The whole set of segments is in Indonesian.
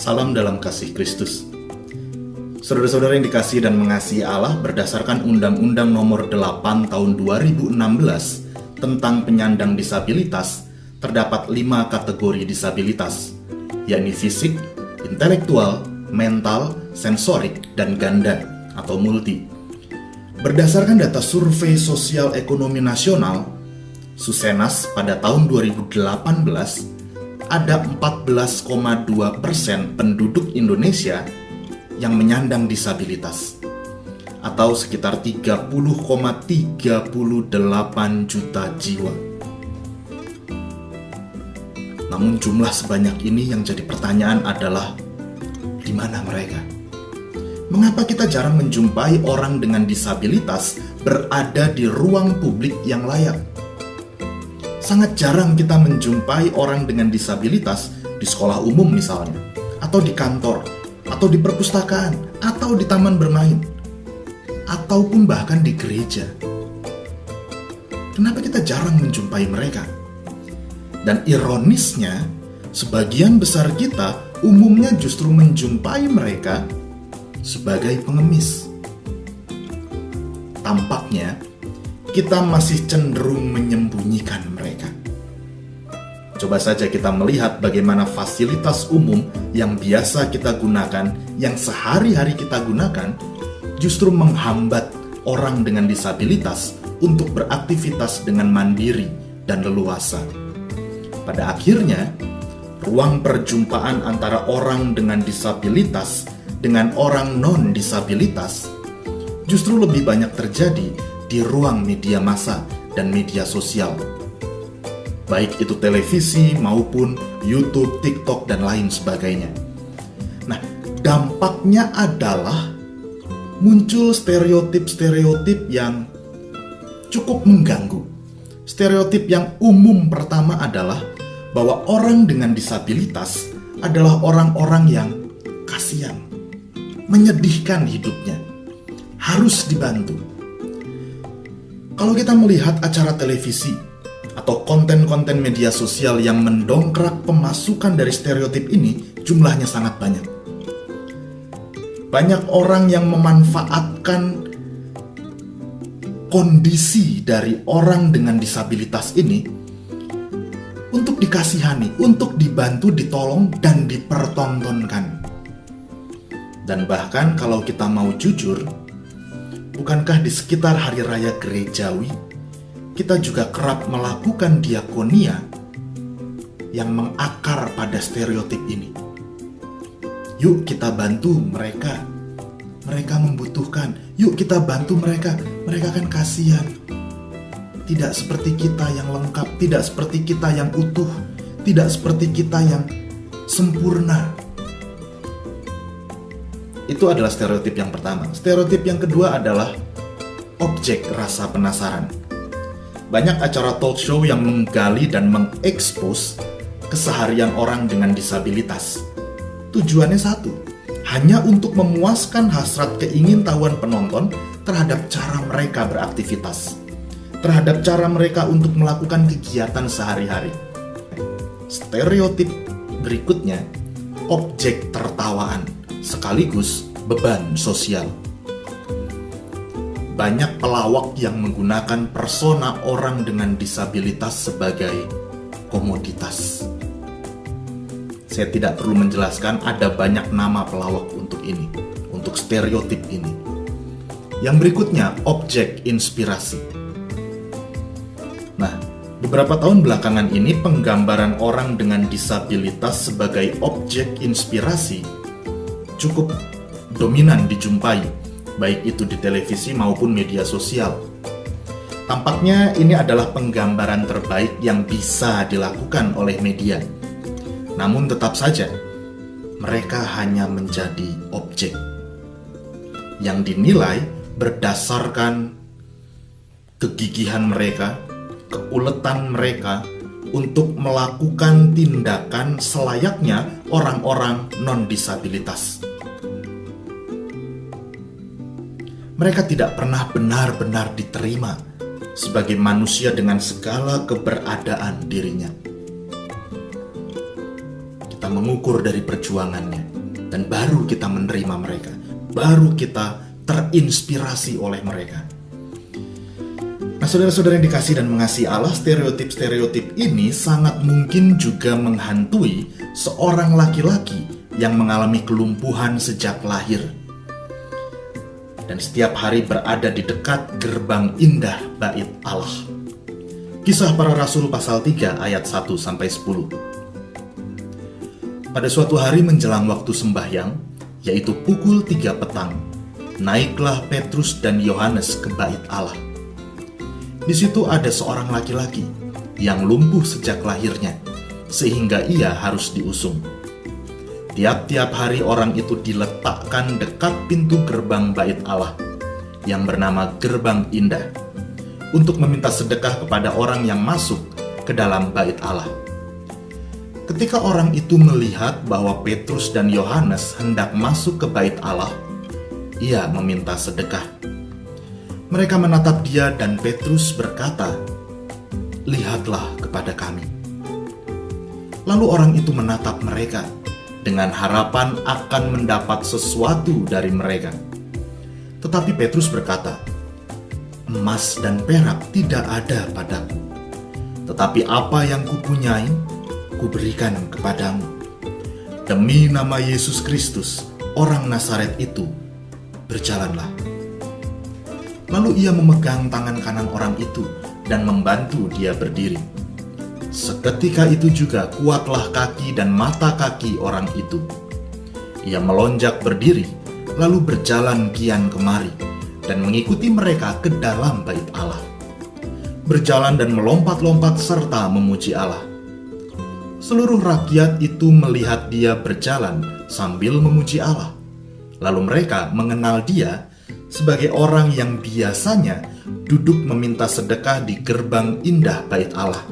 Salam dalam kasih Kristus. Saudara-saudara yang dikasihi dan mengasihi Allah, berdasarkan Undang-Undang Nomor 8 Tahun 2016 tentang penyandang disabilitas, terdapat 5 kategori disabilitas, yakni fisik, intelektual, mental, sensorik, dan ganda atau multi. Berdasarkan data Survei Sosial Ekonomi Nasional, Susenas pada tahun 2018, ada 14,2% penduduk Indonesia yang menyandang disabilitas, atau sekitar 30,38 juta jiwa. Namun jumlah sebanyak ini yang jadi pertanyaan adalah, di mana mereka? Mengapa kita jarang menjumpai orang dengan disabilitas berada di ruang publik yang layak? Sangat jarang kita menjumpai orang dengan disabilitas di sekolah umum misalnya, atau di kantor, atau di perpustakaan, atau di taman bermain, ataupun bahkan di gereja. Kenapa kita jarang menjumpai mereka? Dan ironisnya, sebagian besar kita umumnya justru menjumpai mereka sebagai pengemis. Tampaknya kita masih cenderung menyembunyikan mereka. Coba saja kita melihat bagaimana fasilitas umum yang biasa kita gunakan, yang sehari-hari kita gunakan, justru menghambat orang dengan disabilitas untuk beraktivitas dengan mandiri dan leluasa. Pada akhirnya, ruang perjumpaan antara orang dengan disabilitas dengan orang non-disabilitas justru lebih banyak terjadi di ruang media massa dan media sosial, baik itu televisi maupun YouTube, TikTok, dan lain sebagainya. Nah, dampaknya adalah muncul stereotip-stereotip yang cukup mengganggu. Stereotip yang umum pertama adalah bahwa orang dengan disabilitas adalah orang-orang yang kasihan, menyedihkan hidupnya, harus dibantu. Kalau kita melihat acara televisi atau konten-konten media sosial yang mendongkrak pemasukan dari stereotip ini, jumlahnya sangat banyak. Banyak orang yang memanfaatkan kondisi dari orang dengan disabilitas ini untuk dikasihani, untuk dibantu, ditolong, dan dipertontonkan. Dan bahkan kalau kita mau jujur, bukankah di sekitar hari raya gerejawi, kita juga kerap melakukan diakonia yang mengakar pada stereotip ini? Yuk kita bantu mereka, mereka membutuhkan. Yuk kita bantu mereka, mereka kan kasihan. Tidak seperti kita yang lengkap, tidak seperti kita yang utuh, tidak seperti kita yang sempurna. Itu adalah stereotip yang pertama. Stereotip yang kedua adalah objek rasa penasaran. Banyak acara talk show yang menggali dan mengekspos keseharian orang dengan disabilitas. Tujuannya satu, hanya untuk memuaskan hasrat keingintahuan penonton terhadap cara mereka beraktivitas, terhadap cara mereka untuk melakukan kegiatan sehari-hari. Stereotip berikutnya, objek tertawaan sekaligus beban sosial. Banyak pelawak yang menggunakan persona orang dengan disabilitas sebagai komoditas. Saya tidak perlu menjelaskan, ada banyak nama pelawak untuk ini, untuk stereotip ini. Yang berikutnya, objek inspirasi. Nah, beberapa tahun belakangan ini penggambaran orang dengan disabilitas sebagai objek inspirasi cukup dominan dijumpai, baik itu di televisi maupun media sosial. Tampaknya ini adalah penggambaran terbaik yang bisa dilakukan oleh media. Namun tetap saja, mereka hanya menjadi objek yang dinilai berdasarkan kegigihan mereka, keuletan mereka untuk melakukan tindakan selayaknya orang-orang non-disabilitas. Mereka tidak pernah benar-benar diterima sebagai manusia dengan segala keberadaan dirinya. Kita mengukur dari perjuangannya. Dan baru kita menerima mereka, baru kita terinspirasi oleh mereka. Nah, saudara-saudara yang dikasih dan mengasihi Allah, stereotip-stereotip ini sangat mungkin juga menghantui seorang laki-laki yang mengalami kelumpuhan sejak lahir dan setiap hari berada di dekat gerbang indah bait Allah. Kisah Para Rasul pasal 3 ayat 1-10. Pada suatu hari menjelang waktu sembahyang, yaitu pukul 3 petang, naiklah Petrus dan Yohanes ke bait Allah. Di situ ada seorang laki-laki yang lumpuh sejak lahirnya, sehingga ia harus diusung. Tiap-tiap hari orang itu diletakkan dekat pintu gerbang bait Allah, yang bernama Gerbang Indah, untuk meminta sedekah kepada orang yang masuk ke dalam bait Allah. Ketika orang itu melihat bahwa Petrus dan Yohanes hendak masuk ke bait Allah, ia meminta sedekah. Mereka menatap dia dan Petrus berkata, "Lihatlah kepada kami." Lalu orang itu menatap mereka dengan harapan akan mendapat sesuatu dari mereka. Tetapi Petrus berkata, "Emas dan perak tidak ada padaku, tetapi apa yang kupunyai, kuberikan kepadamu. Demi nama Yesus Kristus, orang Nazaret itu, berjalanlah." Lalu ia memegang tangan kanan orang itu dan membantu dia berdiri. Seketika itu juga kuatlah kaki dan mata kaki orang itu. Ia melonjak berdiri, lalu berjalan kian kemari, dan mengikuti mereka ke dalam bait Allah. Berjalan dan melompat-lompat serta memuji Allah. Seluruh rakyat itu melihat dia berjalan sambil memuji Allah. Lalu mereka mengenal dia sebagai orang yang biasanya duduk meminta sedekah di gerbang indah bait Allah,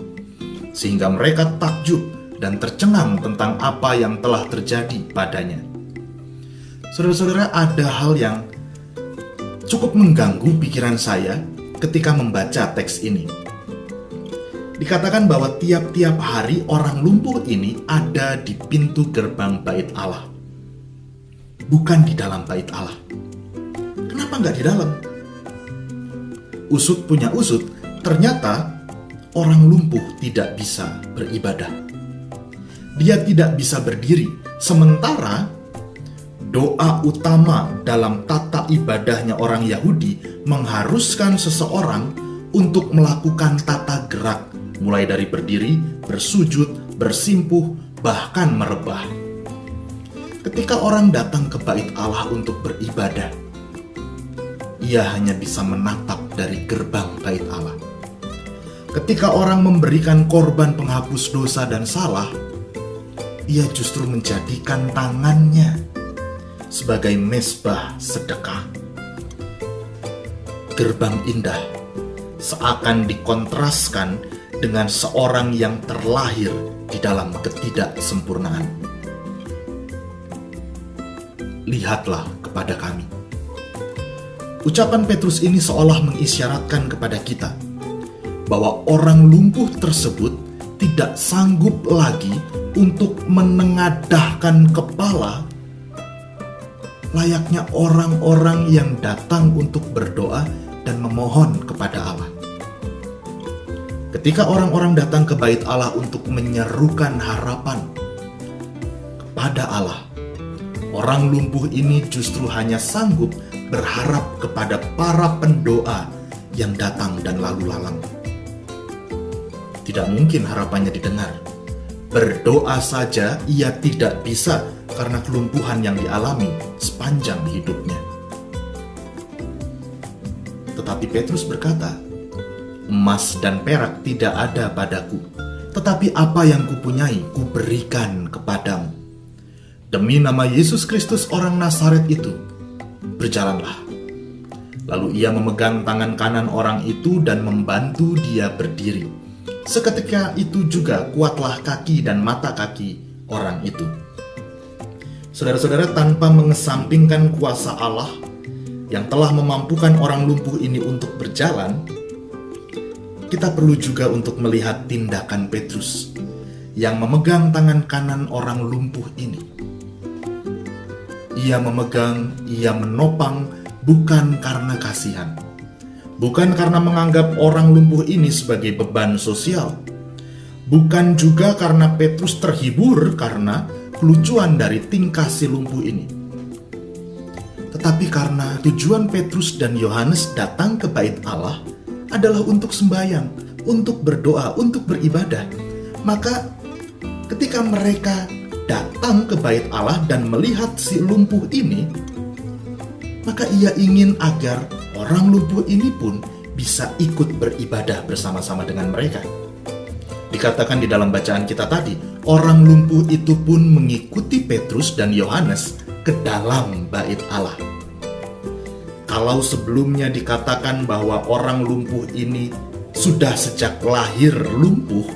sehingga mereka takjub dan tercengang tentang apa yang telah terjadi padanya. Saudara-saudara, ada hal yang cukup mengganggu pikiran saya ketika membaca teks ini. Dikatakan bahwa tiap-tiap hari orang lumpuh ini ada di pintu gerbang bait Allah, bukan di dalam bait Allah. Kenapa nggak di dalam? Usut punya usut, ternyata orang lumpuh tidak bisa beribadah. Dia tidak bisa berdiri, sementara doa utama dalam tata ibadahnya orang Yahudi mengharuskan seseorang untuk melakukan tata gerak, mulai dari berdiri, bersujud, bersimpuh, bahkan merebah. Ketika orang datang ke bait Allah untuk beribadah, ia hanya bisa menatap dari gerbang bait Allah. Ketika orang memberikan korban penghapus dosa dan salah, ia justru menjadikan tangannya sebagai mezbah sedekah. Gerbang indah seakan dikontraskan dengan seorang yang terlahir di dalam ketidaksempurnaan. Lihatlah kepada kami. Ucapan Petrus ini seolah mengisyaratkan kepada kita bahwa orang lumpuh tersebut tidak sanggup lagi untuk menengadahkan kepala layaknya orang-orang yang datang untuk berdoa dan memohon kepada Allah. Ketika orang-orang datang ke bait Allah untuk menyerukan harapan kepada Allah, orang lumpuh ini justru hanya sanggup berharap kepada para pendoa yang datang dan lalu lalang. Tidak mungkin harapannya didengar. Berdoa saja ia tidak bisa karena kelumpuhan yang dialami sepanjang hidupnya. Tetapi Petrus berkata, "Emas dan perak tidak ada padaku, tetapi apa yang kupunyai kuberikan kepadamu. Demi nama Yesus Kristus orang Nazaret itu, berjalanlah." Lalu ia memegang tangan kanan orang itu dan membantu dia berdiri. Seketika itu juga kuatlah kaki dan mata kaki orang itu. Saudara-saudara, tanpa mengesampingkan kuasa Allah yang telah memampukan orang lumpuh ini untuk berjalan, kita perlu juga untuk melihat tindakan Petrus yang memegang tangan kanan orang lumpuh ini. Ia memegang, ia menopang, bukan karena kasihan. Bukan karena menganggap orang lumpuh ini sebagai beban sosial. Bukan juga karena Petrus terhibur karena kelucuan dari tingkah si lumpuh ini. Tetapi karena tujuan Petrus dan Yohanes datang ke bait Allah adalah untuk sembahyang, untuk berdoa, untuk beribadah. Maka ketika mereka datang ke bait Allah dan melihat si lumpuh ini, maka ia ingin agar orang lumpuh ini pun bisa ikut beribadah bersama-sama dengan mereka. Dikatakan di dalam bacaan kita tadi, orang lumpuh itu pun mengikuti Petrus dan Yohanes ke dalam bait Allah. Kalau sebelumnya dikatakan bahwa orang lumpuh ini sudah sejak lahir lumpuh,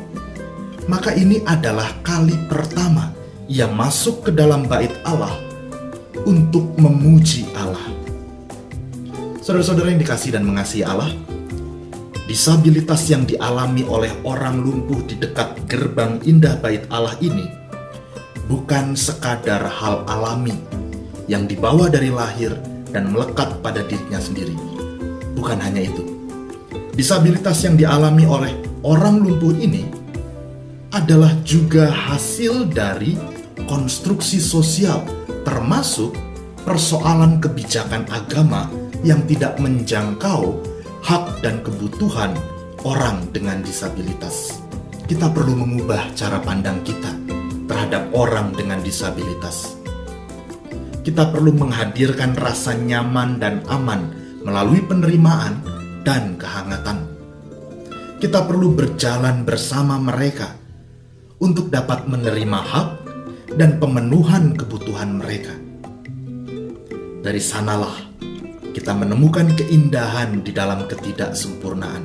maka ini adalah kali pertama ia masuk ke dalam bait Allah untuk memuji Allah. Saudara-saudara yang dikasihi dan mengasihi Allah, disabilitas yang dialami oleh orang lumpuh di dekat gerbang indah bait Allah ini bukan sekadar hal alami yang dibawa dari lahir dan melekat pada dirinya sendiri. Bukan hanya itu. Disabilitas yang dialami oleh orang lumpuh ini adalah juga hasil dari konstruksi sosial, termasuk persoalan kebijakan agama yang tidak menjangkau hak dan kebutuhan orang dengan disabilitas. Kita perlu mengubah cara pandang kita terhadap orang dengan disabilitas. Kita perlu menghadirkan rasa nyaman dan aman melalui penerimaan dan kehangatan. Kita perlu berjalan bersama mereka untuk dapat menerima hak dan pemenuhan kebutuhan mereka. Dari sanalah kita menemukan keindahan di dalam ketidaksempurnaan.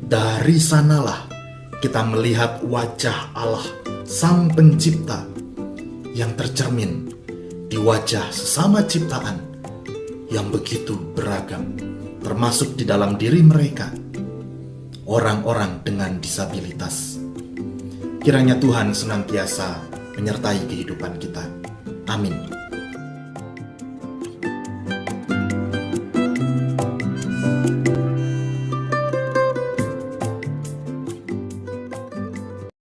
Dari sanalah kita melihat wajah Allah, Sang Pencipta, yang tercermin di wajah sesama ciptaan yang begitu beragam, termasuk di dalam diri mereka, orang-orang dengan disabilitas. Kiranya Tuhan senantiasa menyertai kehidupan kita. Amin.